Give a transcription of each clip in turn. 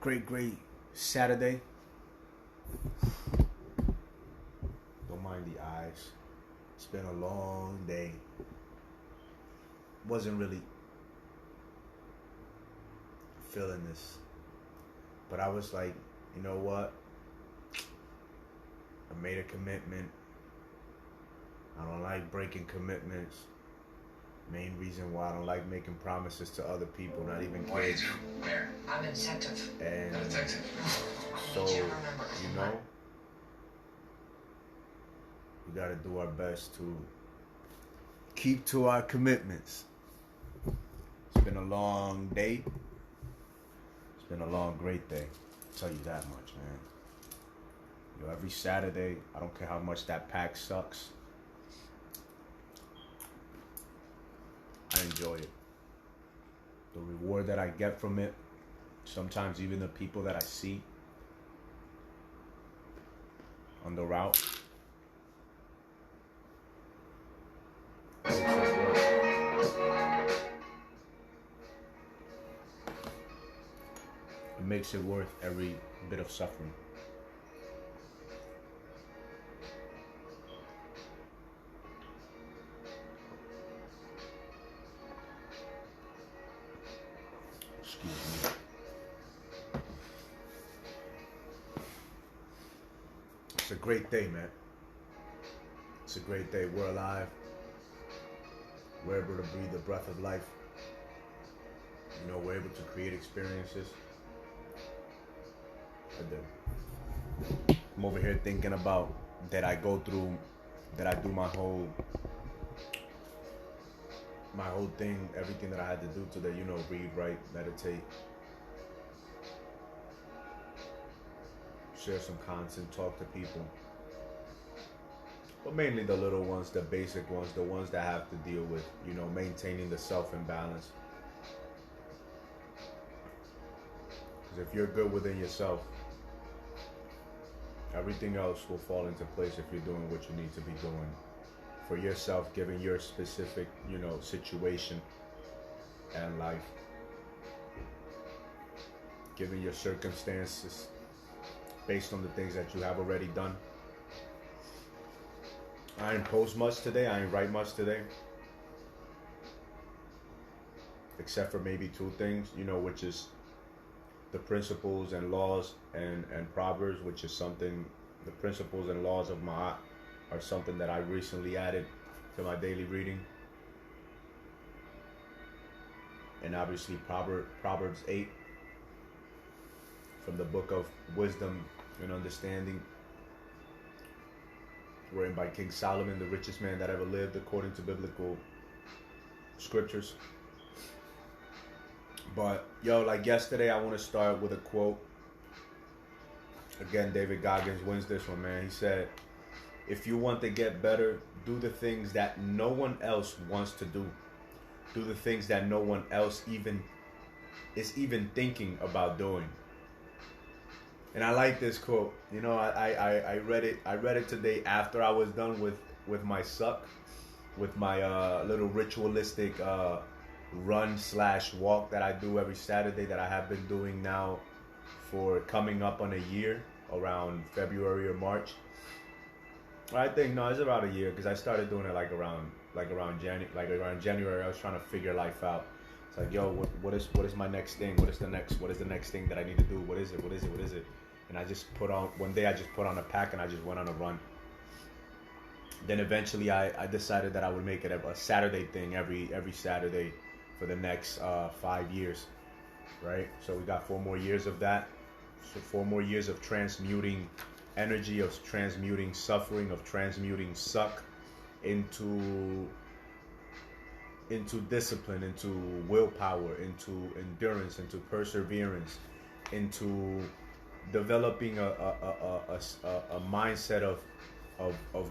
great Saturday. Don't mind the eyes. It's been a long day. Wasn't really feeling this. But I was like, you know what? I made a commitment. I don't like breaking commitments. Main reason why I don't like making promises to other people, not even kids. What do you do? Where? I'm a detective. And A detective. so, you know, we gotta do our best to keep to our commitments. It's been a long day. It's been a long, great day. I'll tell you that much, man. Yo, every Saturday, I don't care how much that pack sucks. I enjoy it. The reward that I get from it, sometimes even the people that I see on the route. It makes it worth every bit of suffering. Excuse me. It's a great day, man. It's a great day. We're alive. We're able to breathe the breath of life. You know, we're able to create experiences. I do. I'm over here thinking about that I go through, that I do my whole thing, everything that I had to do today, you know, read, write, meditate, share some content, talk to people. But mainly the little ones, the basic ones, the ones that have to deal with, you know, maintaining the self-imbalance. Because if you're good within yourself, everything else will fall into place if you're doing what you need to be doing for yourself, given your specific, you know, situation and life, given your circumstances, based on the things that you have already done. I didn't post much today. I didn't write much today, except for maybe two things, you know, which is the principles and laws and Proverbs, which is something, the principles and laws of Ma'at are something that I recently added to my daily reading. And obviously Proverbs 8 from the book of wisdom and understanding, written by King Solomon, the richest man that ever lived according to biblical scriptures. But yo, like yesterday, I want to start with a quote. Again, David Goggins wins this one, man. He said, if you want to get better, do the things that no one else wants to do. Do the things that no one else is even thinking about doing. And I like this quote. You know, I read it today after I was done with my suck, with my little ritualistic run/walk that I do every Saturday, that I have been doing now for coming up on a year, around February or March. I think no, it's about a year, because I started doing it like around January. I was trying to figure life out. It's like, yo, what is my next thing? What is the next thing that I need to do? What is it? And I just put on a pack and I just went on a run. Then eventually I decided that I would make it a Saturday thing every Saturday for the next 5 years, right? So we got 4 more years of that. So 4 more years of transmuting energy, of transmuting suffering, of transmuting suck into discipline, into willpower, into endurance, into perseverance, into developing a mindset of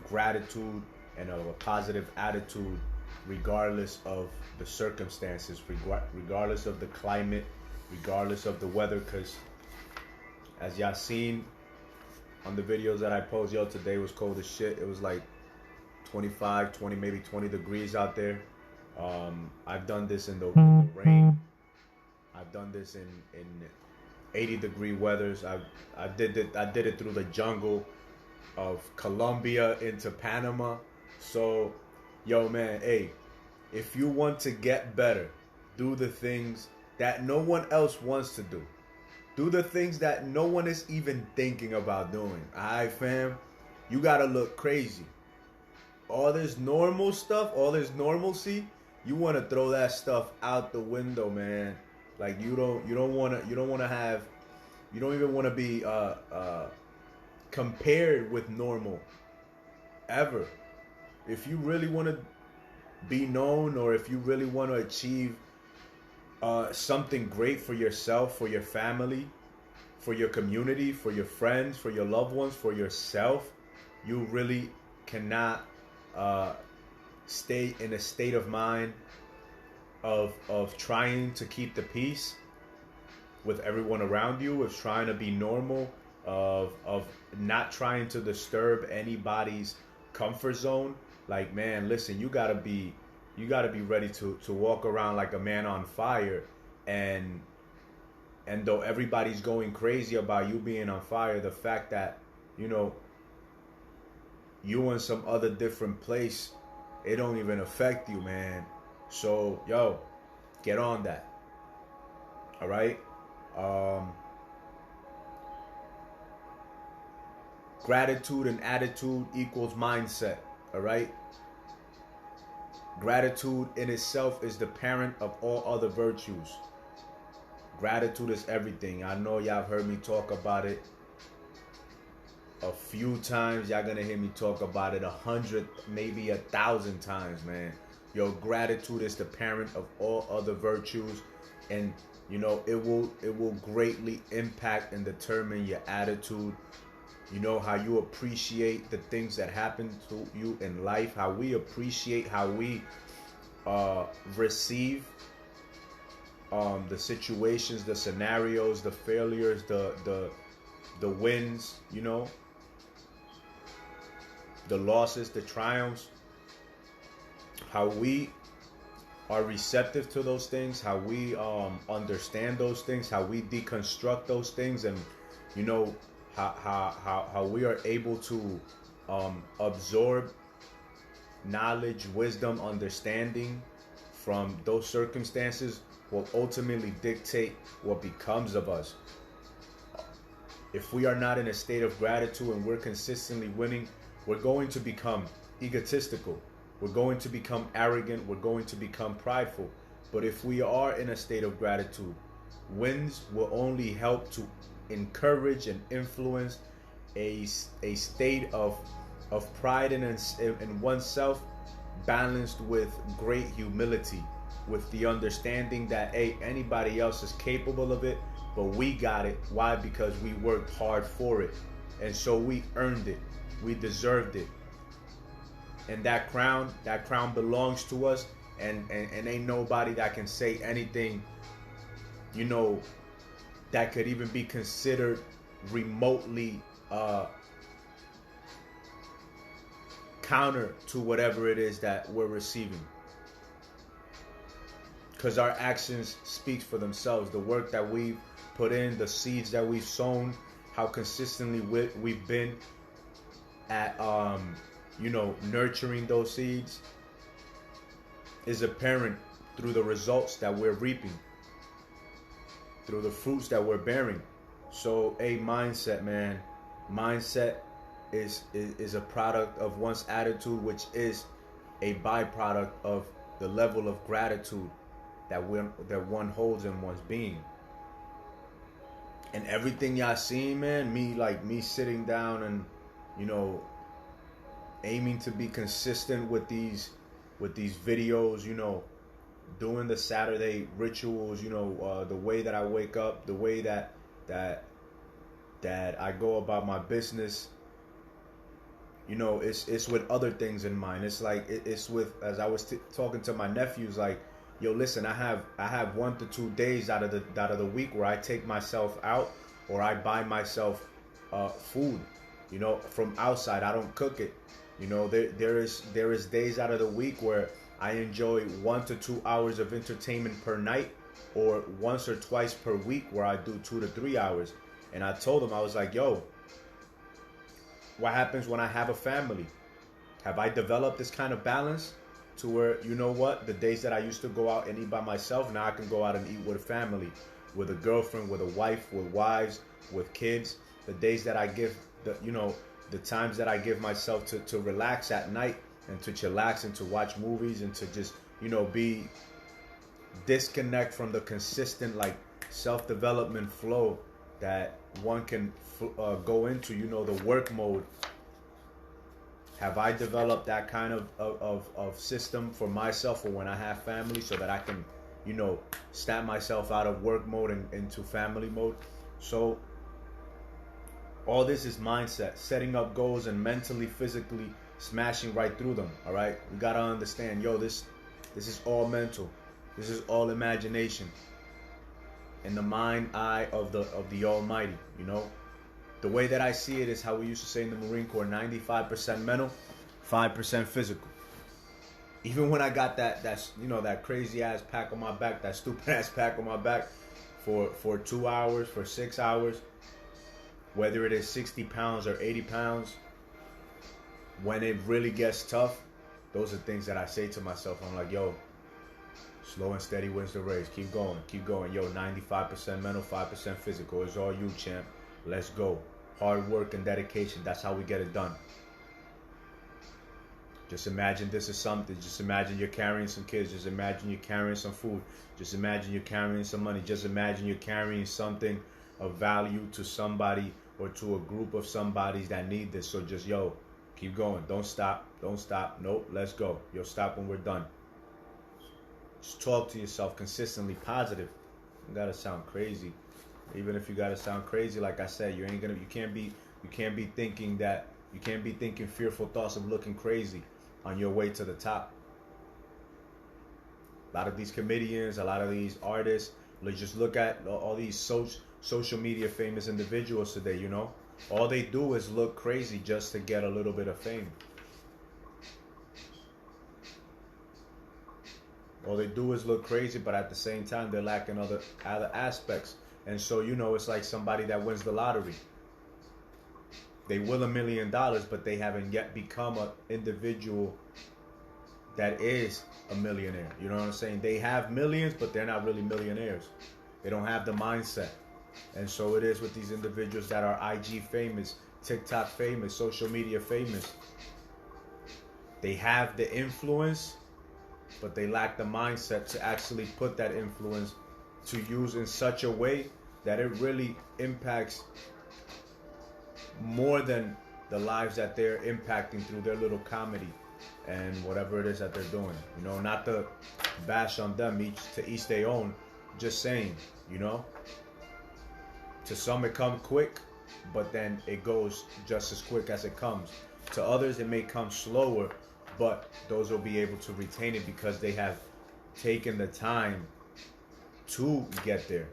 gratitude and of a positive attitude, regardless of the circumstances, regardless of the climate, regardless of the weather. Because as y'all seen on the videos that I post, yo, today was cold as shit. It was like 25, 20, maybe 20 degrees out there. I've done this in the rain. I've done this in 80-degree weathers. I did it through the jungle of Colombia into Panama. So, yo, man, hey, if you want to get better, do the things that no one else wants to do. Do the things that no one is even thinking about doing. Alright, fam? You gotta look crazy. All this normal stuff, all this normalcy, you wanna throw that stuff out the window, man. Like you don't even wanna be compared with normal ever. If you really wanna be known, or if you really wanna achieve something great for yourself, for your family, for your community, for your friends, for your loved ones, for yourself, you really cannot stay in a state of mind of trying to keep the peace with everyone around you, of trying to be normal, of not trying to disturb anybody's comfort zone. Like, man, listen, you gotta be ready to walk around like a man on fire, and though everybody's going crazy about you being on fire, the fact that, you know, you in some other different place, it don't even affect you, man. So, yo, get on that. All right? Gratitude and attitude equals mindset. All right? Gratitude in itself is the parent of all other virtues. Gratitude is everything. I know y'all have heard me talk about it a few times. Y'all gonna hear me talk about it 100, maybe 1,000 times, man. Yo, gratitude is the parent of all other virtues, and you know it will greatly impact and determine your attitude. You know, how you appreciate the things that happen to you in life, how we appreciate, how we receive the situations, the scenarios, the failures, the wins, you know, the losses, the triumphs, how we are receptive to those things, how we understand those things, how we deconstruct those things, and you know, how we are able to absorb knowledge, wisdom, understanding from those circumstances will ultimately dictate what becomes of us. If we are not in a state of gratitude and we're consistently winning, we're going to become egotistical. We're going to become arrogant. We're going to become prideful. But if we are in a state of gratitude, wins will only help to encourage and influence a state of pride in oneself, balanced with great humility, with the understanding that, hey, anybody else is capable of it, but we got it. Why? Because we worked hard for it, and so we earned it. We deserved it, and that crown belongs to us, and ain't nobody that can say anything, you know, that could even be considered remotely counter to whatever it is that we're receiving. Because our actions speak for themselves. The work that we've put in, the seeds that we've sown, how consistently we've been at you know, nurturing those seeds is apparent through the results that we're reaping, through the fruits that we're bearing. So a mindset, man. Mindset is a product of one's attitude, which is a byproduct of the level of gratitude that one holds in one's being. And everything y'all seen, man, me sitting down and, you know, aiming to be consistent with these videos, you know, doing the Saturday rituals, you know, the way that I wake up, the way that I go about my business, you know, it's with other things in mind. It's like it's with, as I was talking to my nephews, like, yo, listen, I have 1 to 2 days out of the week where I take myself out, or I buy myself food, you know, from outside. I don't cook it. You know, there is days out of the week where I enjoy 1 to 2 hours of entertainment per night, or once or twice per week where I do 2 to 3 hours. And I told him, I was like, yo, what happens when I have a family? Have I developed this kind of balance to where, you know what, the days that I used to go out and eat by myself, now I can go out and eat with a family, with a girlfriend, with a wife, with wives, with kids. The days that I give, the times that I give myself to relax at night and to chillax and to watch movies and to just, be disconnect from the consistent like self-development flow that one can go into, the work mode. Have I developed that kind of system for myself for when I have family so that I can, snap myself out of work mode and into family mode? So all this is mindset, setting up goals and mentally, physically smashing right through them. All right, we gotta understand, this is all mental. This is all imagination. In the mind eye of the Almighty. The way that I see it is how we used to say in the Marine Corps: 95% mental, 5% physical. Even when I got that crazy ass pack on my back, that stupid ass pack on my back for 2 hours, for 6 hours, whether it is 60 pounds or 80 pounds, when it really gets tough, those are things that I say to myself. I'm like, yo, slow and steady wins the race. Keep going, keep going. Yo, 95% mental, 5% physical. It's all you, champ. Let's go. Hard work and dedication. That's how we get it done. Just imagine this is something. Just imagine you're carrying some kids. Just imagine you're carrying some food. Just imagine you're carrying some money. Just imagine you're carrying something of value to somebody or to a group of somebodies that need this. So just, keep going. Don't stop. Don't stop. Nope. Let's go. Stop when we're done. Just talk to yourself consistently positive. You gotta sound crazy. Even if you gotta sound crazy, like I said, you can't be thinking fearful thoughts of looking crazy on your way to the top. A lot of these comedians, a lot of these artists, just look at all these social media famous individuals today, all they do is look crazy just to get a little bit of fame. All they do is look crazy, but at the same time, they're lacking other aspects. And so, it's like somebody that wins the lottery. They win $1 million, but they haven't yet become an individual that is a millionaire. You know what I'm saying? They have millions, but they're not really millionaires. They don't have the mindset. And so it is with these individuals that are IG famous, TikTok famous, social media famous. They have the influence, but they lack the mindset to actually put that influence to use in such a way that it really impacts more than the lives that they're impacting through their little comedy and whatever it is that they're doing. Not to bash on them, each their own. Just saying, to some it comes quick, but then it goes just as quick as it comes. To others it may come slower, but those will be able to retain it because they have taken the time to get there.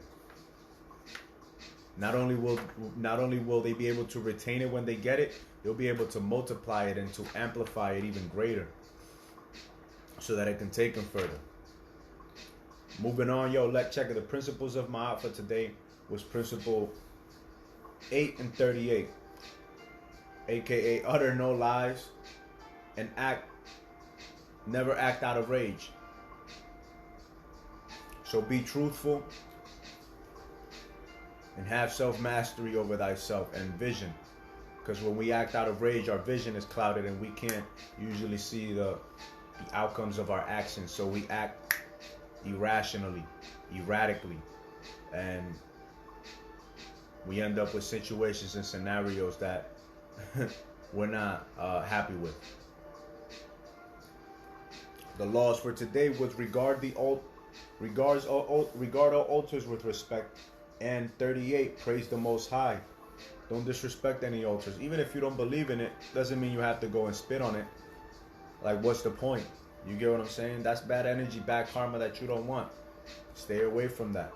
Not only will they be able to retain it when they get it, they'll be able to multiply it and to amplify it even greater so that it can take them further. Moving on, let's check it. The principles of my outfit today was principle 8 and 38, aka utter no lies and never act out of rage. So be truthful and have self-mastery over thyself and vision. Because when we act out of rage, our vision is clouded and we can't usually see the outcomes of our actions. So we act irrationally, erratically, and we end up with situations and scenarios that we're not happy with. The laws for today was regard all altars with respect, and 38, praise the Most High. Don't disrespect any altars. Even if you don't believe in it, doesn't mean you have to go and spit on it. Like, what's the point? You get what I'm saying? That's bad energy, bad karma that you don't want. Stay away from that.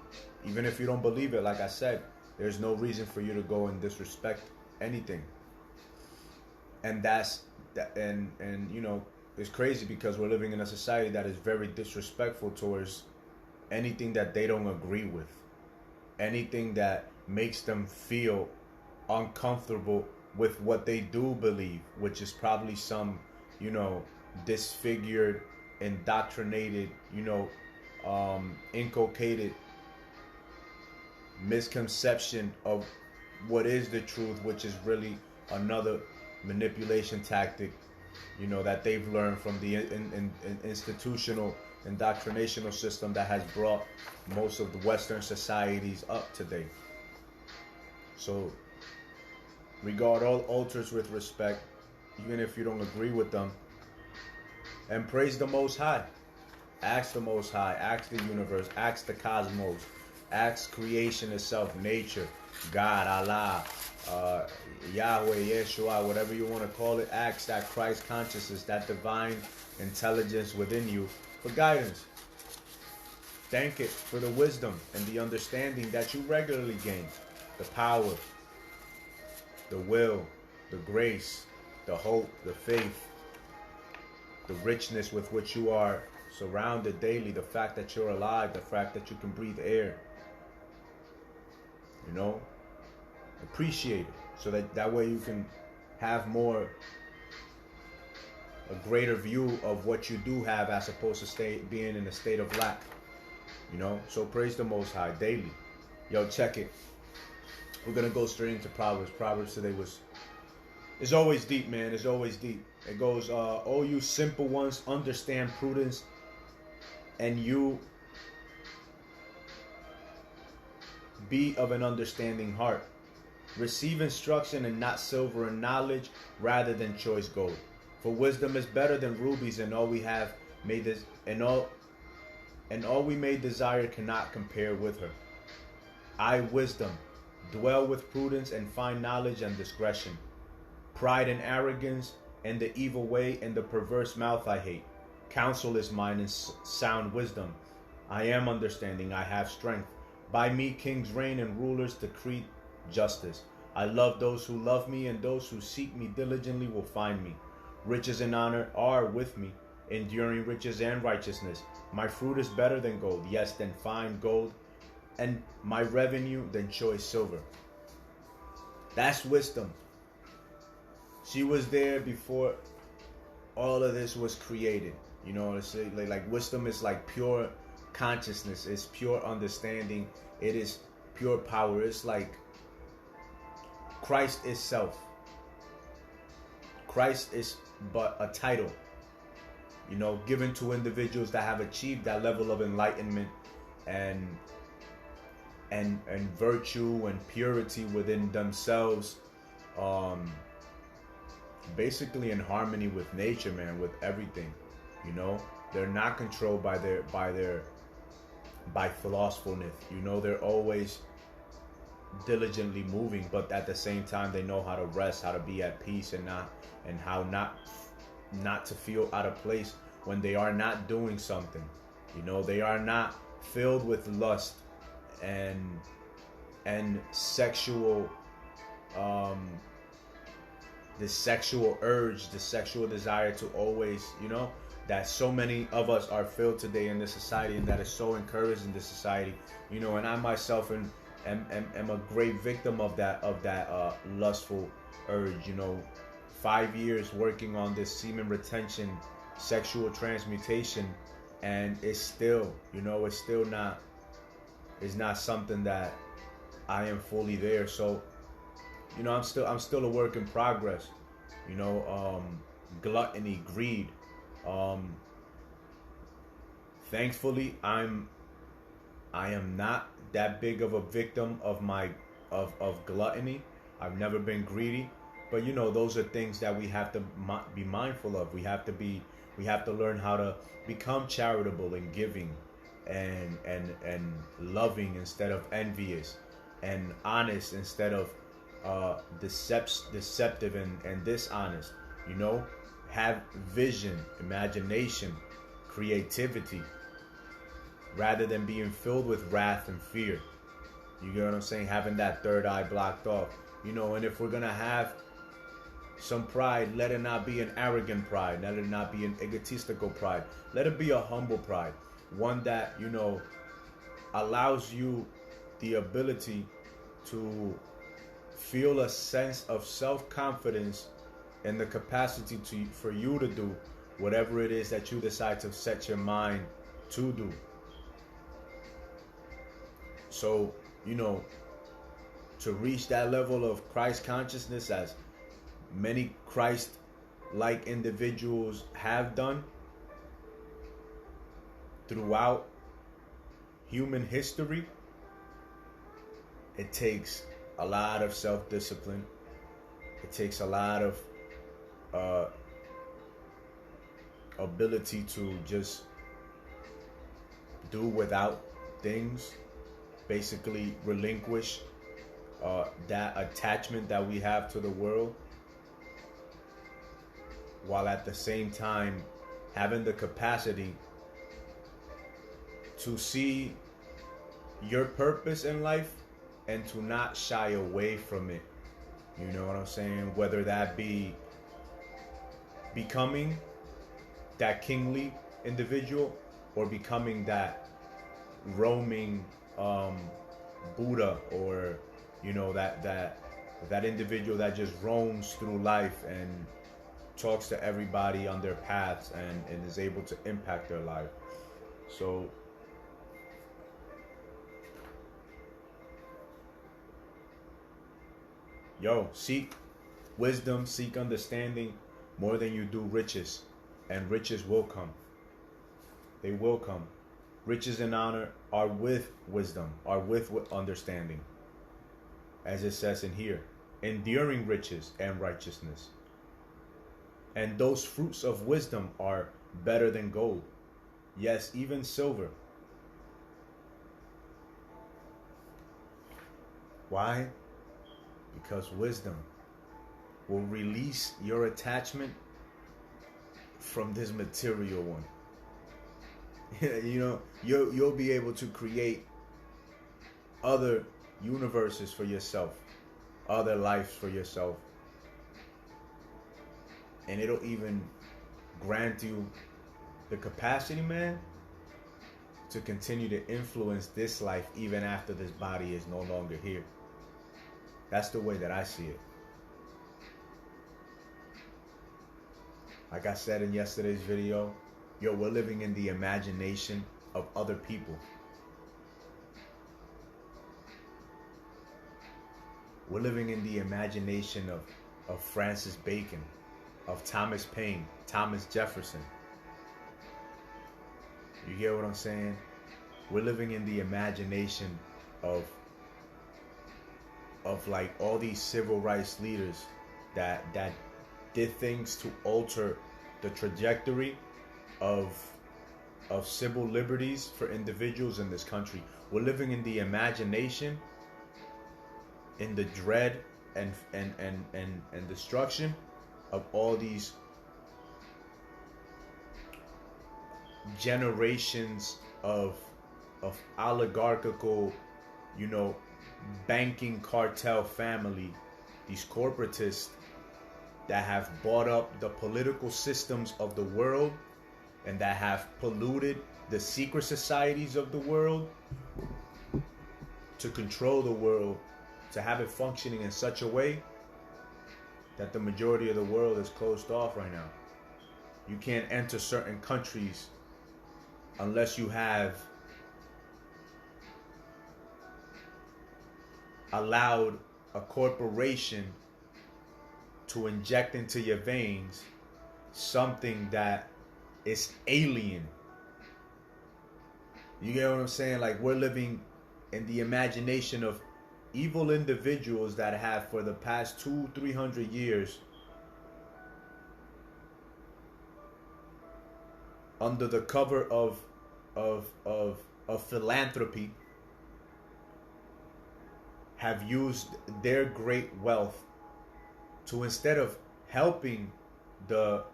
Even if you don't believe it, like I said, there's no reason for you to go and disrespect anything. And it's crazy because we're living in a society that is very disrespectful towards anything that they don't agree with, anything that makes them feel uncomfortable with what they do believe, which is probably some, you know, disfigured, indoctrinated, inculcated misconception of what is the truth, which is really another manipulation tactic, that they've learned from the institutional indoctrinational system that has brought most of the Western societies up today. So regard all altars with respect, even if you don't agree with them, and praise the Most High. Ask the Most High, ask the universe, ask the cosmos, ask creation itself, nature, God, Allah, Yahweh, Yeshua, whatever you want to call it. Ask that Christ consciousness, that divine intelligence within you for guidance. Thank it for the wisdom and the understanding that you regularly gain, the power, the will, the grace, the hope, the faith, the richness with which you are surrounded daily, the fact that you're alive, the fact that you can breathe air. Appreciate it, so that way you can have a greater view of what you do have, as opposed to being in a state of lack. So praise the Most High daily. Yo, check it. We're gonna go straight into Proverbs. Proverbs today it's always deep, man. It's always deep. It goes, "Oh, you simple ones, understand prudence, and you be of an understanding heart. Receive instruction and not silver, and knowledge rather than choice gold. For wisdom is better than rubies, and all we have made this, and all we may desire cannot compare with her. I, wisdom, dwell with prudence and find knowledge and discretion. Pride and arrogance and the evil way and the perverse mouth I hate. Counsel is mine and sound wisdom. I am understanding, I have strength. By me kings reign and rulers decree justice. I love those who love me, and those who seek me diligently will find me. Riches and honor are with me, enduring riches and righteousness. My fruit is better than gold, yes, than fine gold, and my revenue than choice silver." That's wisdom. She was there before all of this was created. It's like wisdom is like pure consciousness. It's pure understanding. It is pure power. It's like Christ itself. Christ is but a title, given to individuals that have achieved that level of enlightenment and virtue and purity within themselves, basically in harmony with nature, man, with everything. They're not controlled by slothfulness. They're always diligently moving, but at the same time they know how to rest, how to be at peace, and how not to feel out of place when they are not doing something. They are not filled with lust and sexual the sexual urge, the sexual desire to always, that so many of us are filled today in this society, and that is so encouraged in this society. And I myself am a great victim of that lustful urge. 5 years working on this semen retention, sexual transmutation, and it's still, it's not something that I am fully there. So, I'm still a work in progress. Gluttony, greed. Thankfully, I am not that big of a victim of gluttony. I've never been greedy, but those are things that we have to be mindful of. We have to learn how to become charitable and giving, and loving instead of envious, and honest instead of deceptive and dishonest. Have vision, imagination, creativity, rather than being filled with wrath and fear. You get what I'm saying? Having that third eye blocked off. And if we're gonna have some pride, let it not be an arrogant pride. Let it not be an egotistical pride. Let it be a humble pride. One that, allows you the ability to feel a sense of self-confidence and the capacity for you to do whatever it is that you decide to set your mind to do. So, to reach that level of Christ consciousness, as many Christ-like individuals have done throughout human history, it takes a lot of self-discipline. It takes a lot of ability to just do without things, basically relinquish that attachment that we have to the world, while at the same time having the capacity to see your purpose in life and to not shy away from it. You know what I'm saying? Whether that be becoming that kingly individual or becoming that roaming Buddha, or that individual that just roams through life and talks to everybody on their paths and is able to impact their life. So seek wisdom, seek understanding more than you do riches, and riches will come. They will come. Riches and honor are with wisdom, are with understanding. As it says in here, enduring riches and righteousness. And those fruits of wisdom are better than gold. Yes, even silver. Why? Because wisdom will release your attachment from this material one. You'll be able to create other universes for yourself, other lives for yourself, and it'll even grant you the capacity, man, to continue to influence this life even after this body is no longer here. That's the way that I see it. Like I said in yesterday's video, we're living in the imagination of other people. We're living in the imagination of Francis Bacon, of Thomas Paine, Thomas Jefferson. You hear what I'm saying? We're living in the imagination of like all these civil rights leaders that did things to alter the trajectory of civil liberties for individuals in this country. We're living in the imagination, in the dread and destruction of all these generations of oligarchical, banking cartel family, these corporatists that have bought up the political systems of the world and that have polluted the secret societies of the world to control the world, to have it functioning in such a way that the majority of the world is closed off right now. You can't enter certain countries unless you have allowed a corporation to inject into your veins something that is alien. You get what I'm saying? Like, we're living in the imagination of evil individuals that have, for the past 200-300 years, under the cover of philanthropy, have used their great wealth to, instead of helping the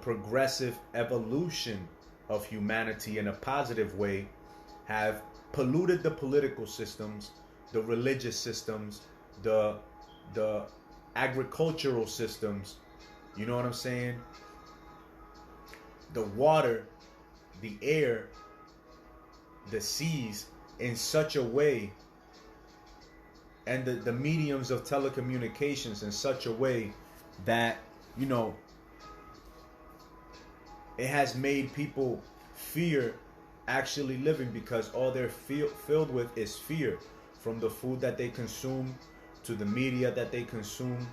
progressive evolution of humanity in a positive way, have polluted the political systems, the religious systems, the agricultural systems. You know what I'm saying? The water, the air, the seas, in such a way, and the mediums of telecommunications in such a way that, you know, it has made people fear actually living, because all they're filled with is fear, from the food that they consume to the media that they consume,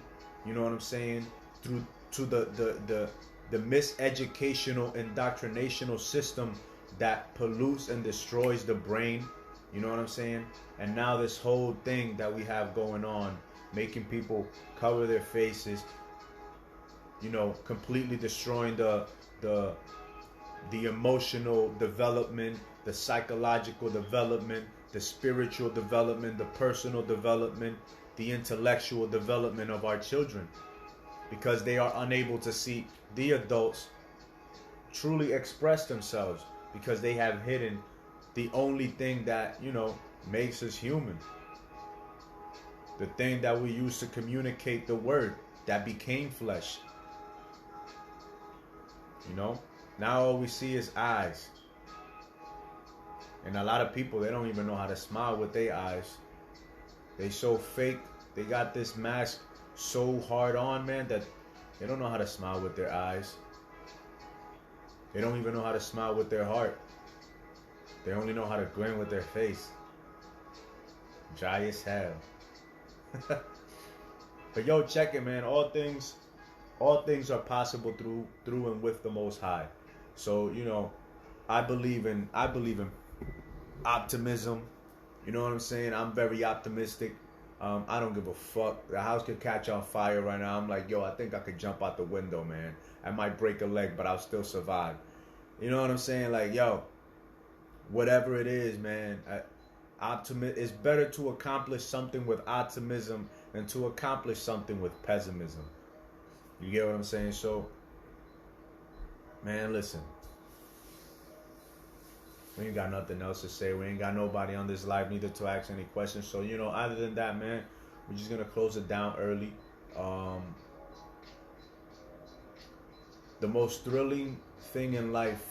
you know what I'm saying, through to the miseducational indoctrinational system that pollutes and destroys the brain, you know what I'm saying. And now this whole thing that we have going on, making people cover their faces, you know, completely destroying the emotional development, the psychological development, the spiritual development, the personal development, the intellectual development of our children, because they are unable to see the adults truly express themselves, because they have hidden the only thing that, you know, makes us human. The thing that we use to communicate the word that became flesh. You know? Now all we see is eyes. And a lot of people, they don't even know how to smile with their eyes. They so fake. They got this mask so hard on, man, that they don't know how to smile with their eyes. They don't even know how to smile with their heart. They only know how to grin with their face. Dry as hell. But yo, check it, man. All things are possible through and with the Most High. So, you know, I believe in optimism. You know what I'm saying? I'm very optimistic. I don't give a fuck. The house could catch on fire right now. I'm like, yo, I think I could jump out the window, man. I might break a leg, but I'll still survive. You know what I'm saying? Like, yo, whatever it is, man. It's better to accomplish something with optimism than to accomplish something with pessimism. You get what I'm saying? So, man, listen. We ain't got nothing else to say. We ain't got nobody on this live neither to ask any questions. So, you know, other than that, man, we're just gonna close it down early. The most thrilling thing in life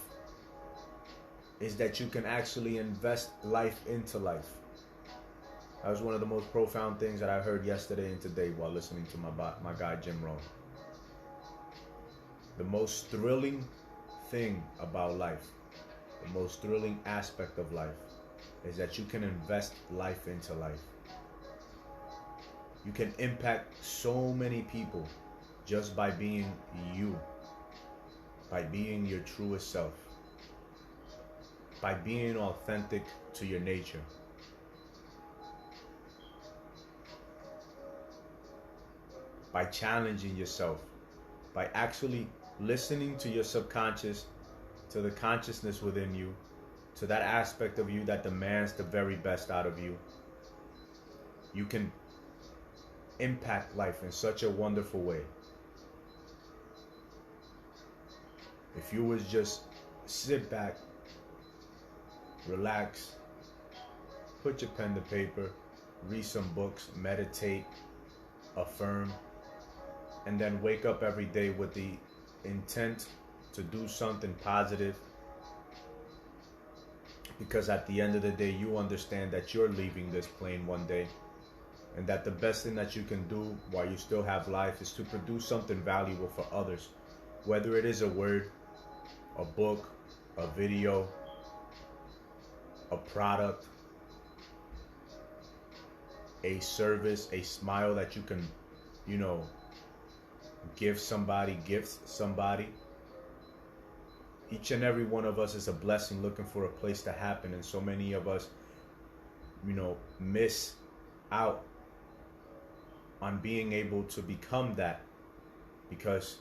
is that you can actually invest life into life. That was one of the most profound things that I heard yesterday and today while listening to my guy Jim Rohn. The most thrilling thing about life, the most thrilling aspect of life, is that you can invest life into life. You can impact so many people just by being you, by being your truest self, by being authentic to your nature. By challenging yourself, by actually listening to your subconscious, to the consciousness within you, to that aspect of you that demands the very best out of you. You can impact life in such a wonderful way. If you would just sit back, relax, put your pen to paper, read some books, meditate, affirm, and then wake up every day with the intent to do something positive, because at the end of the day you understand that you're leaving this plane one day, and that the best thing that you can do while you still have life is to produce something valuable for others, whether it is a word, a book, a video, a product, a service, a smile that you can, you know, give somebody, gift somebody. Each and every one of us is a blessing looking for a place to happen, and so many of us, you know, miss out on being able to become that, because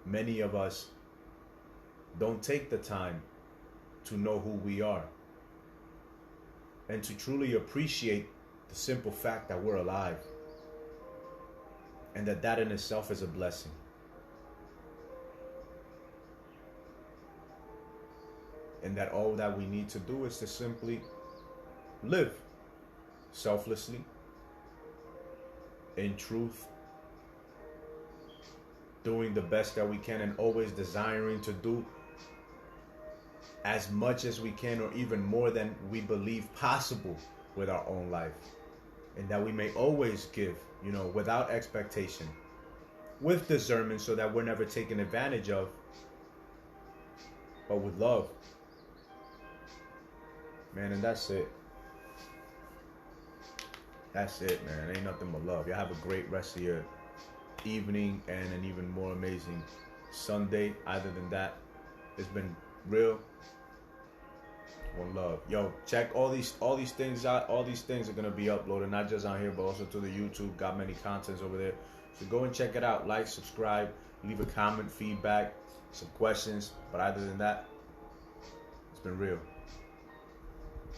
many of us don't take the time to know who we are and to truly appreciate the simple fact that we're alive, and that in itself is a blessing. And that all that we need to do is to simply live selflessly, in truth, doing the best that we can, and always desiring to do as much as we can, or even more than we believe possible with our own life. And that we may always give, without expectation, with discernment, so that we're never taken advantage of, but with love. Man, and that's it. That's it, man. Ain't nothing but love. Y'all have a great rest of your evening and an even more amazing Sunday. Other than that, it's been real. One love. Yo, check all these things out. All these things are gonna be uploaded, not just on here, but also to the YouTube. Got many contents over there. So go and check it out. Like, subscribe, leave a comment, feedback, some questions. But other than that, it's been real.